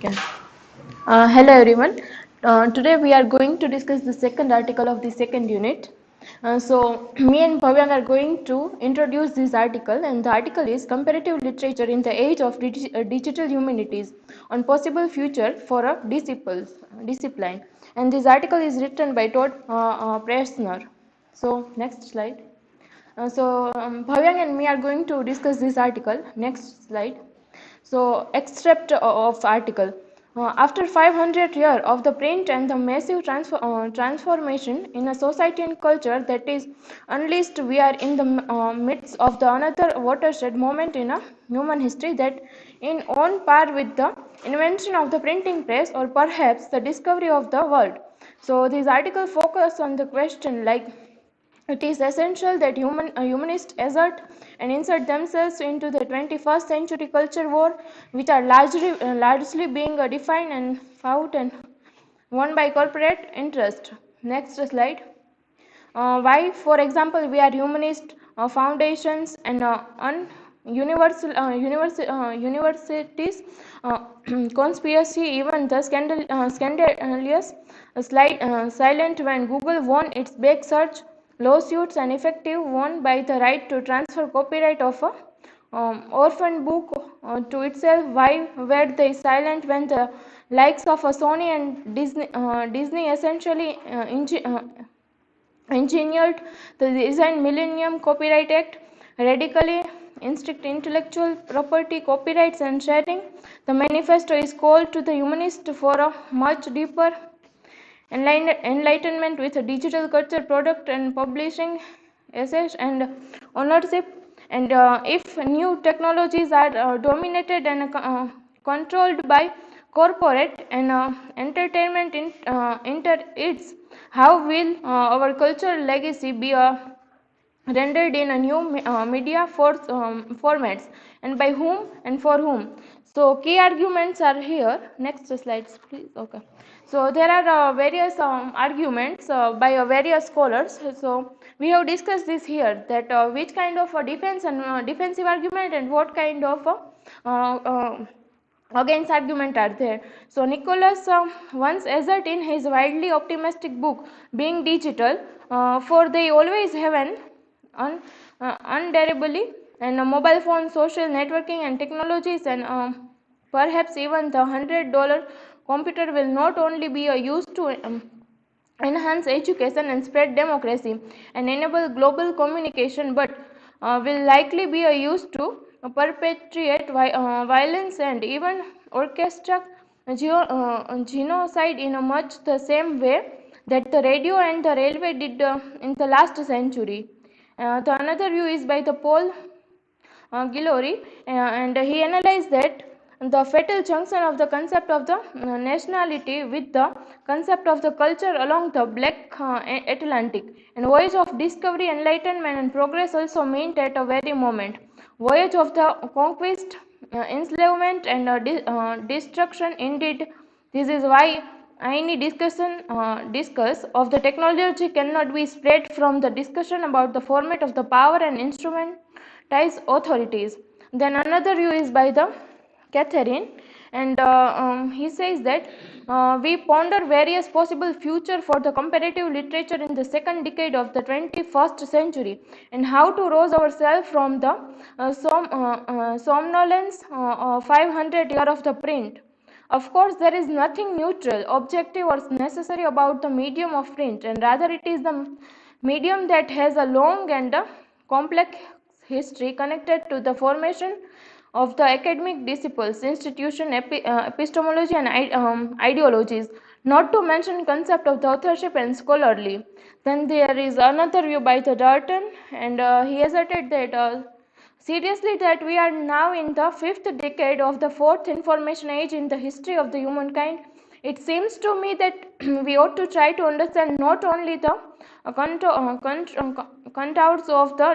Okay. Hello everyone. Today we are going to discuss the second article of the second unit. So me and Bhavyang are going to introduce this article, and the article is Comparative Literature in the Age of Digital Humanities on Possible Future for a Discipline. And this article is written by Todd Presner. So next slide. Bhavyang and me are going to discuss this article. Next slide. So, extract of article. After 500 years of the print and the massive transformation in a society and culture that is unleashed, we are in the midst of the another watershed moment in a human history that in on par with the invention of the printing press or perhaps the discovery of the world. So, this article focus on the question like it is essential that humanists assert and insert themselves into the 21st century culture war, which are largely being defined and fought and won by corporate interest. Next slide. Why, for example, we are humanist foundations and universities conspiracy, even the scandalous silent when Google won its big search lawsuits and effective won by the right to transfer copyright of a orphan book to itself. Why were they silent when the likes of a Sony and Disney essentially engineered the design Millennium Copyright Act, radically instrict intellectual property copyrights and sharing? The manifesto is called to the humanist for a much deeper enlightenment with a digital culture product and publishing assets and ownership. And if new technologies are dominated and controlled by corporate and entertainment interests, how will our cultural legacy be rendered in a new media formats, and by whom and for whom? So key arguments are here. Next slides please. Okay, so there are various arguments by various scholars. So we have discussed this here, that which kind of defense and defensive argument and what kind of against argument are there. So Nicholas once asserted in his widely optimistic book Being Digital, for they always have an unbearably and mobile phone, social networking and technologies, and perhaps even the $100 computer will not only be used to enhance education and spread democracy and enable global communication, but will likely be used to perpetuate violence and even orchestrate genocide in a much the same way that the radio and the railway did in the last century. The another view is by the Paul Guillory, and he analyzed that the fatal junction of the concept of the nationality with the concept of the culture along the Black Atlantic, and voyage of discovery, enlightenment and progress also meant at a very moment. Voyage of the conquest, enslavement and destruction indeed. This is why any discuss of the technology cannot be spread from the discussion about the format of the power and instrumentized authorities. Then another view is by the Catherine, and he says that we ponder various possible future for the comparative literature in the second decade of the 21st century, and how to rouse ourselves from the somnolence of 500 years of the print. Of course, there is nothing neutral, objective or necessary about the medium of print, and rather it is the medium that has a long and complex history connected to the formation of the academic disciplines, institution, epistemology and ideologies, not to mention concept of the authorship and scholarly. Then there is another view by the Darton, and he asserted that seriously that we are now in the fifth decade of the fourth information age in the history of the humankind. It seems to me that we ought to try to understand not only the contours of the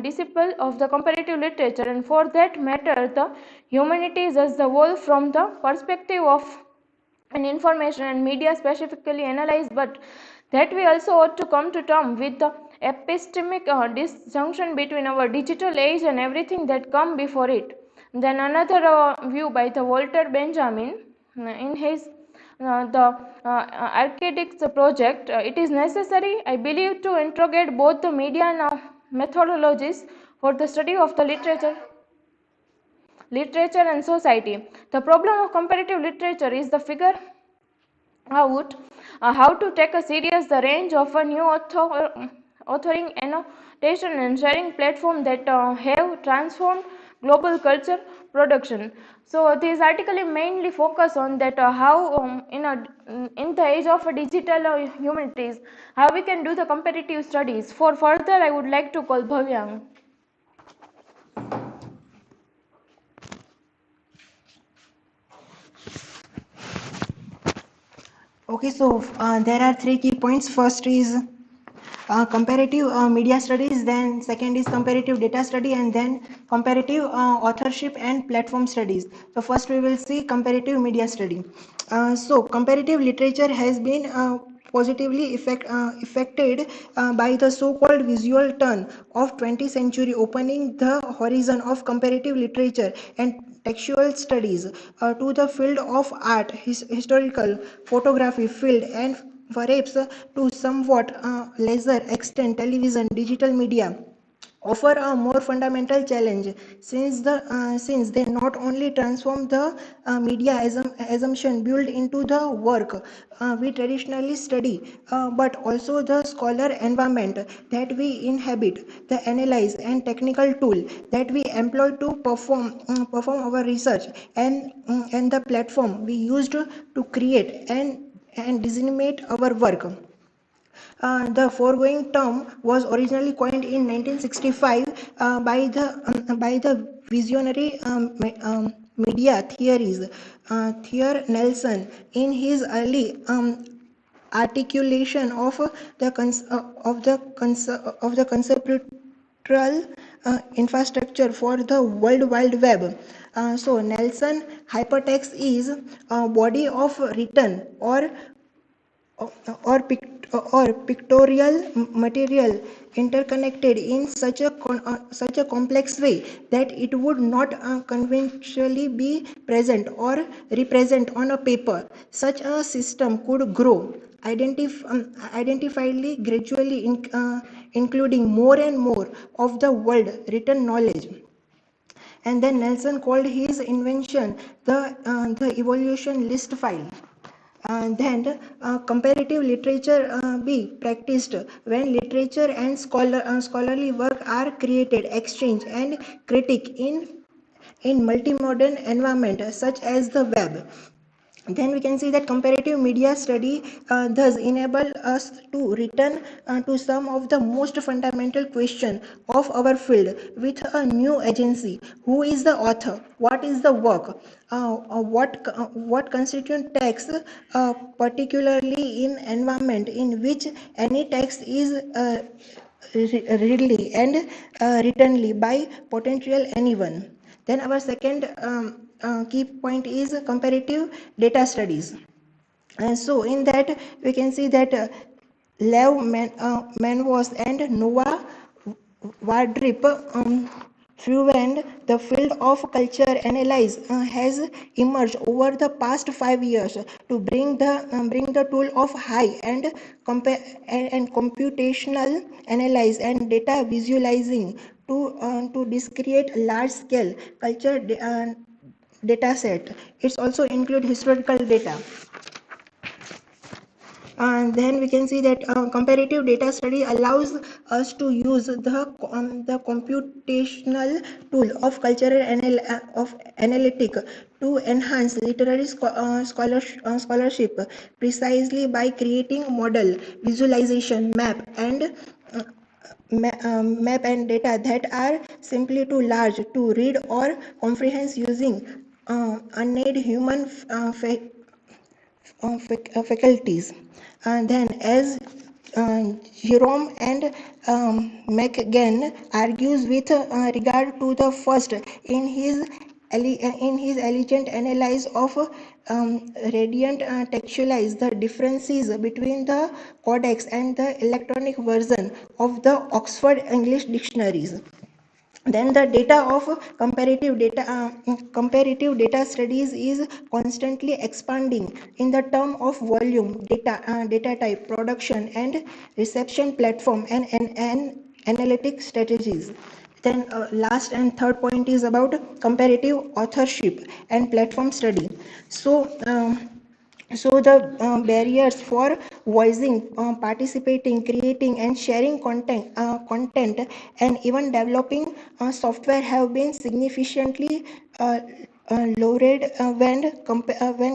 disciple of the comparative literature, and for that matter the humanities as the whole, from the perspective of an information and media specifically analyzed, but that we also ought to come to terms with the epistemic disjunction between our digital age and everything that come before it. Then another view by the Walter Benjamin, in his the architects project, it is necessary, I believe, to interrogate both the media and methodologies for the study of the literature and society. The problem of comparative literature is the figure out how to take a serious the range of a new authoring annotation and sharing platform that have transformed global culture production. So this article is mainly focus on that how in the age of digital humanities, how we can do the comparative studies. For further, I would like to call Bhavyang. Okay, so there are three key points. First is comparative media studies, then second is comparative data study, and then comparative authorship and platform studies. So first we will see comparative media study. So comparative literature has been positively affected by the so-called visual turn of 20th century, opening the horizon of comparative literature and textual studies to the field of art, historical photography field, and perhaps to somewhat lesser extent television digital media offer a more fundamental challenge, since they not only transform the media assumption built into the work we traditionally study, but also the scholar environment that we inhabit, the analyze and technical tool that we employ to perform our research, and the platform we used to create and disseminate our work. The foregoing term was originally coined in 1965 by the visionary media theories Theo Nelson in his early articulation of the conceptual infrastructure for the World Wide Web. So Nelson hypertext is a body of written or pictorial material interconnected in such a complex way that it would not conventionally be present or represent on a paper. Such a system could grow identifiably gradually, including more and more of the world written knowledge. And then Nelson called his invention the evolution list file. Then comparative literature be practiced when literature and scholarly work are created, exchanged, and critique in multimodal environment such as the web. Then we can see that comparative media study thus enable us to return to some of the most fundamental question of our field with a new agency. Who is the author? What is the work? What constituent text, particularly in environment in which any text is readily and writtenly by potential anyone. Then our second key point is comparative data studies. And so in that we can see that Manvos and Noah Wardrip Fruend, the field of culture analysis has emerged over the past 5 years to bring the tool of high and computational analysis and data visualizing to discrete large scale culture data set. It's also include historical data. And then we can see that comparative data study allows us to use the computational tool of cultural of analytic to enhance literary scholarship precisely by creating model visualization map and data that are simply too large to read or comprehend using unaided human faculties. And then, as Jerome and McGann argues with regard to the first in his elegant analysis of radiant textualize the differences between the codex and the electronic version of the Oxford English dictionaries. Then the data of comparative data studies is constantly expanding in the term of volume, data type, production and reception platform, and analytic strategies. Then last and third point is about comparative authorship and platform study. So the barriers for voicing, participating, creating and sharing content and even developing software have been significantly lowered when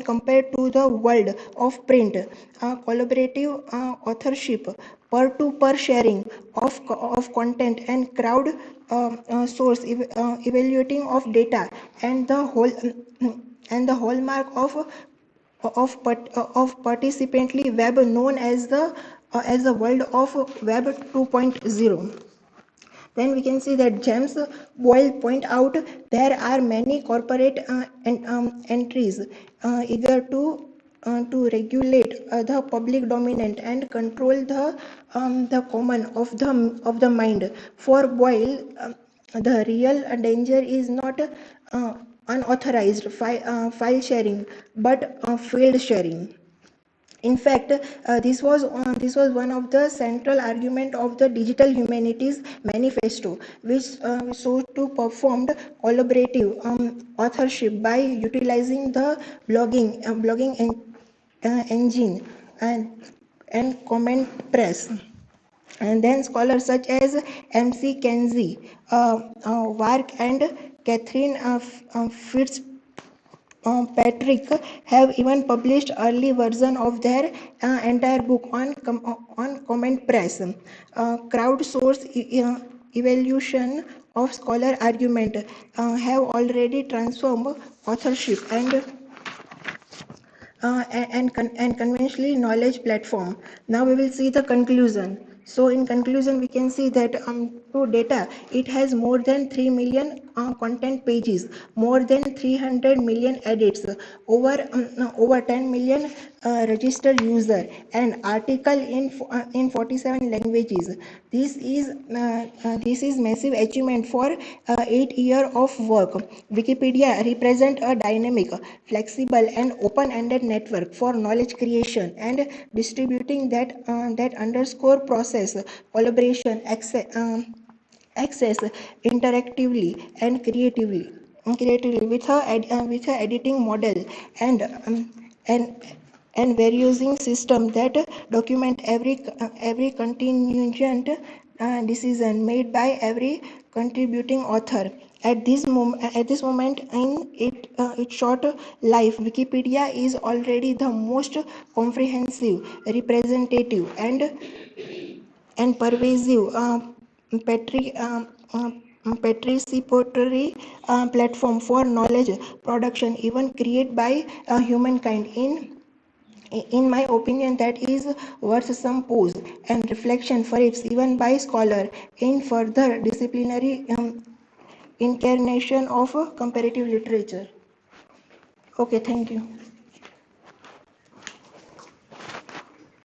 compared to the world of print. Collaborative authorship, peer-to-peer sharing of content and crowd source evaluating of data, and the whole and the hallmark of participantly web, known as the world of web 2.0. Then we can see that James Boyle point out there are many corporate entries eager to regulate the public dominant and control the common of the mind. For Boyle, the real danger is not unauthorized file sharing, but field sharing. In fact, this was one of the central argument of the Digital Humanities Manifesto, which sought to perform collaborative authorship by utilizing the blogging engine and comment press. And then scholars such as MC Kenzie, Wark and Catherine Patrick have even published early version of their entire book on comment press. Crowdsource evaluation of scholar argument have already transformed authorship and conventionally knowledge platform. Now we will see the conclusion. So in conclusion, we can see that to data, it has more than 3 million content pages, more than 300 million edits, over 10 million registered user, and article in 47 languages. This is massive achievement for 8 years of work. Wikipedia represent a dynamic, flexible and open-ended network for knowledge creation and distributing that underscore process, collaboration, access interactively and creatively with a editing model and and and various system that document every contingent decision made by every contributing author. At this moment in its short life, Wikipedia is already the most comprehensive, representative, and pervasive participatory platform for knowledge production, even created by humankind. In my opinion, that is worth some pause and reflection, perhaps even by scholar, in further disciplinary incarnation of comparative literature. Okay, thank you.